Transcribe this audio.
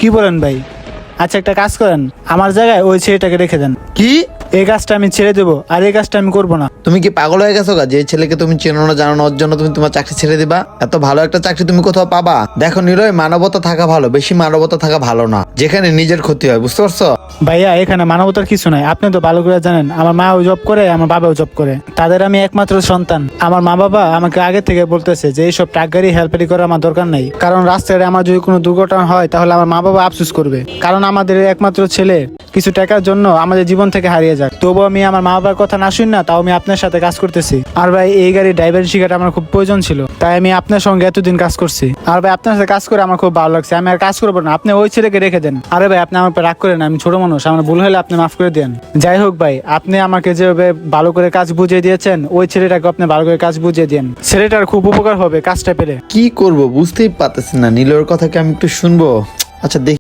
কি বলেন ভাই? আচ্ছা একটা কাজ করেন, আমার জায়গায় ওই ছেলেটাকে রেখে দেন। কি? এই কাজটা আমি ছেড়ে দেবো, আর এই কাজটা আমি করবো না। তুমি কি পাগল হয়ে গেছো গা? যে ছেলেকে তুমি চেনো না জানো না, ওর জন্য তুমি তোমার চাকরি ছেড়ে দিবা? এত ভালো একটা চাকরি তুমি কোথাও পাবা? দেখো নিলয়, মানবতা থাকা ভালো, বেশি মানবতা থাকা ভালো না, যেখানে নিজের ক্ষতি হয়, বুঝতে পারছো? ভাইয়া এখানে মানবতার কিছু নাই, আপনি তো ভালো করে জানেন। আমার মাও জব করে, আমার বাবাও জব করে, তাদের আমি একমাত্র সন্তান। আমার মা বাবা আমাকে আগে থেকে বলতেছে যে এইসব ট্রাক গাড়ি হেল্পারি করার আমার দরকার নেই, কারণ রাস্তায় আমার যদি কোনো দুর্ঘটনা হয় তাহলে আমার মা বাবা আফসোস করবে। কারণ আমাদের একমাত্র ছেলে কিছু টাকার জন্য আমাদের জীবন থেকে হারিয়ে যাক। তবু আমি আমার মা বাবার কথা না শুনি না, তাও আমি আপনার সাথে কাজ করতেছি। আর ভাই এই গাড়ির ড্রাইভার শিখাটা আমার খুব প্রয়োজন ছিল, তাই আমি আপনার সঙ্গে এতদিন কাজ করছি। আর ভাই আপনার সাথে কাজ করে আমার খুব ভালো লাগছে, আমি আর কাজ করবো না, আপনি ওই ছেলেকে রেখে দেন। আরে ভাই আপনি আমার উপর রাগ করেন, আমি ছোট মানুষ, আমার ভুল হলে আপনি মাফ করে দেন। যাই হোক ভাই, আপনি আমাকে যেভাবে ভালো করে কাজ বুঝিয়ে দিয়েছেন, ওই ছেলেটাকে আপনি ভালো করে কাজ বুঝিয়ে দেন, ছেলেটার খুব উপকার হবে কাজটা পেলে। কি করব বুঝতেই পারতেছি না, নিলয়ের কথা কি আমি একটু শুনবো? আচ্ছা দেখি।